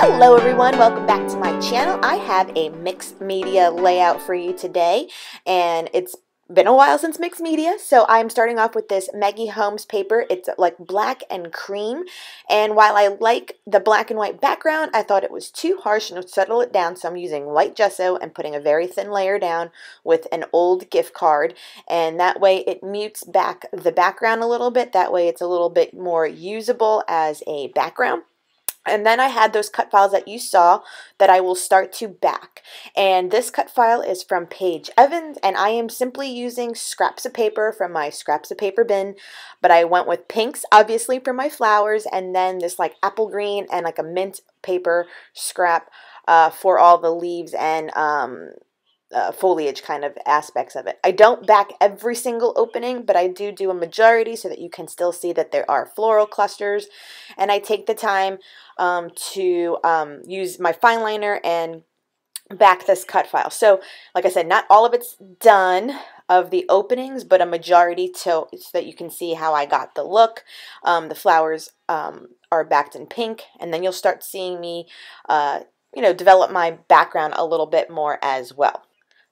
Hello everyone, welcome back to my channel. I have a mixed media layout for you today, and it's been a while since mixed media, so I'm starting off with this Maggie Holmes paper. It's like black and cream, and while I like the black and white background, I thought it was too harsh and would settle it down, so I'm using white gesso and putting a very thin layer down with an old gift card, and that way it mutes back the background a little bit. That way it's a little bit more usable as a background. And then I had those cut files that you saw that I will start to back. And this cut file is from Paige Evans, and I am simply using scraps of paper from my scraps of paper bin, but I went with pinks, obviously, for my flowers, and then this like apple green and like a mint paper scrap for all the leaves and foliage kind of aspects of it. I don't back every single opening, but I do a majority so that you can still see that there are floral clusters. And I take the time to use my fine liner and back this cut file. So like I said, not all of it's done of the openings, but a majority so that you can see how I got the look. The flowers are backed in pink, and then you'll start seeing me develop my background a little bit more as well.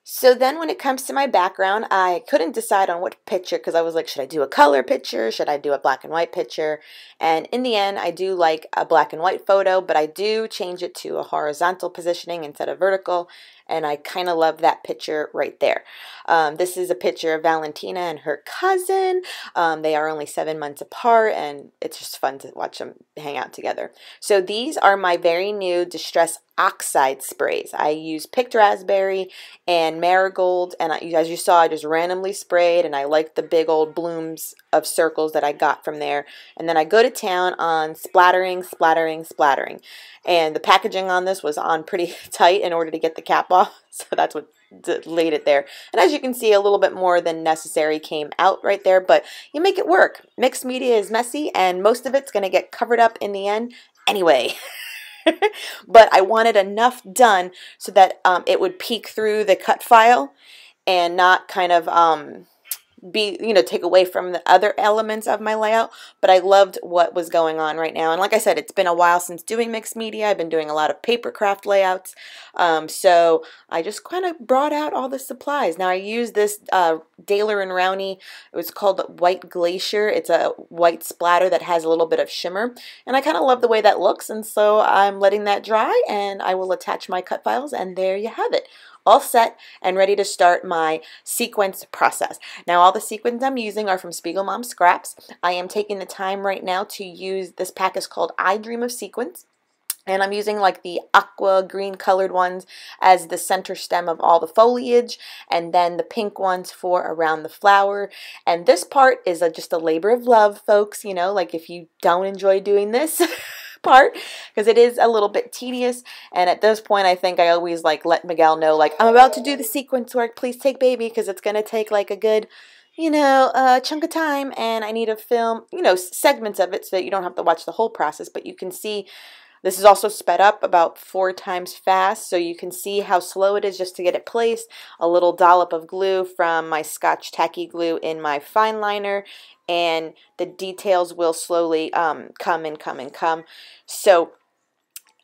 So then when it comes to my background, I couldn't decide on what picture because I was like, should I do a color picture? Should I do a black and white picture? And in the end, I do like a black and white photo, but I do change it to a horizontal positioning instead of vertical. And I kind of love that picture right there. This is a picture of Valentina and her cousin. They are only 7 months apart, and it's just fun to watch them hang out together. So these are my very new Distress Oxide sprays. I use picked raspberry and marigold, and as you saw, I just randomly sprayed, and I like the big old blooms of circles that I got from there. And then I go to town on splattering. And the packaging on this was on pretty tight in order to get the cap off, so that's what laid it there. And as you can see, a little bit more than necessary came out right there, but you make it work. Mixed media is messy, and most of it's going to get covered up in the end anyway. But I wanted enough done so that it would peek through the cut file and not kind of take away from the other elements of my layout. But I loved what was going on right now. And like I said, it's been a while since doing mixed media. I've been doing a lot of paper craft layouts. So I just kind of brought out all the supplies. Now I use this Daler and Rowney. It was called White Glacier. It's a white splatter that has a little bit of shimmer. And I kind of love the way that looks. And so I'm letting that dry, and I will attach my cut files, and there you have it. All set and ready to start my sequence process. Now all the sequins I'm using are from Spiegelmom Scraps. I am taking the time right now to use, this pack is called I Dream of Sequins. And I'm using like the aqua green colored ones as the center stem of all the foliage, and then the pink ones for around the flower. And this part is just a labor of love, folks. You know, like if you don't enjoy doing this part, because it is a little bit tedious, and at this point I think I always like let Miguel know, like, I'm about to do the sequence work, please take baby, because it's going to take like a good chunk of time, and I need to film segments of it so that you don't have to watch the whole process. But you can see this is also sped up about 4 times fast, so you can see how slow it is just to get it placed. A little dollop of glue from my Scotch Tacky Glue in my fine liner, and the details will slowly come. So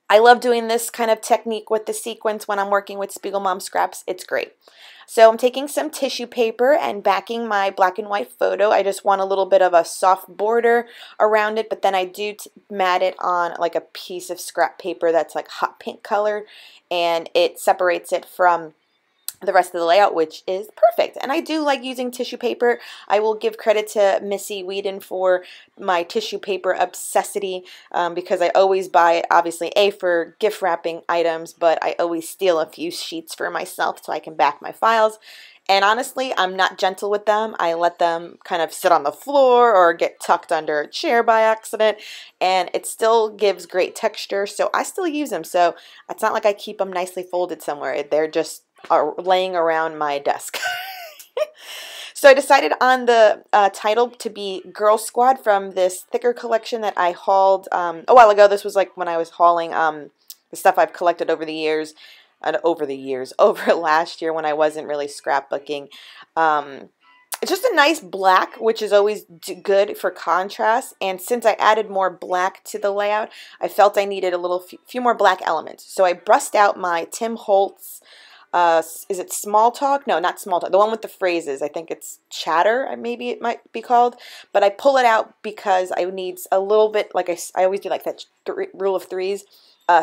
I love doing this kind of technique with the sequence when I'm working with Spiegelmom Scraps. It's great. So I'm taking some tissue paper and backing my black and white photo. I just want a little bit of a soft border around it, but then I do mat it on like a piece of scrap paper that's like hot pink color, and it separates it from the rest of the layout, which is perfect. And I do like using tissue paper. I will give credit to Missy Whedon for my tissue paper obsessity, because I always buy it, obviously, for gift wrapping items, but I always steal a few sheets for myself so I can back my files. And honestly, I'm not gentle with them. I let them kind of sit on the floor or get tucked under a chair by accident, and it still gives great texture, so I still use them. So it's not like I keep them nicely folded somewhere. They're just laying around my desk. So I decided on the title to be Girl Squad from this thicker collection that I hauled a while ago. This was like when I was hauling the stuff I've collected over the years, over last year when I wasn't really scrapbooking. it's just a nice black, which is always good for contrast. And since I added more black to the layout, I felt I needed a few more black elements. So I brushed out my Tim Holtz, is it Small Talk? No, not Small Talk. The one with the phrases. I think it's Chatter, maybe it might be called. But I pull it out because I need a little bit, like I always do, like that rule of threes.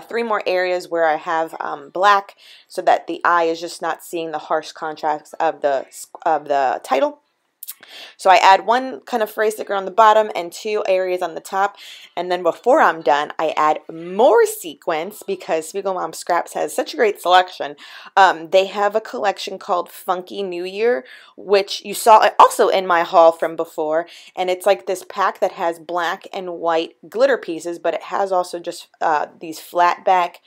3 more areas where I have black, so that the eye is just not seeing the harsh contrast of the title. So I add 1 kind of phrase sticker on the bottom and 2 areas on the top. And then before I'm done, I add more sequins because Spiegel Mom Scraps has such a great selection. They have a collection called Funky New Year, which you saw also in my haul from before. And it's like this pack that has black and white glitter pieces, but it has also just these flat back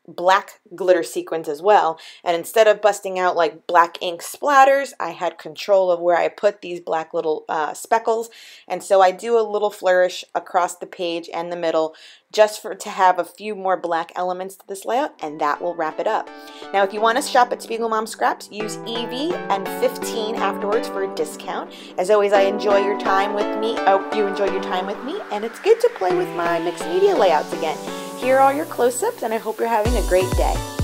black glitter sequins as well. And instead of busting out like black ink splatters, I had control of where I put these black little speckles. And so I do a little flourish across the page and the middle just to have a few more black elements to this layout, and that will wrap it up. Now if you want to shop at Spiegel Mom Scraps, use EV and 15 afterwards for a discount. As always, I enjoy your time with me. Oh, you enjoy your time with me, and it's good to play with my mixed media layouts again. Here are your close-ups, and I hope you're having a great day.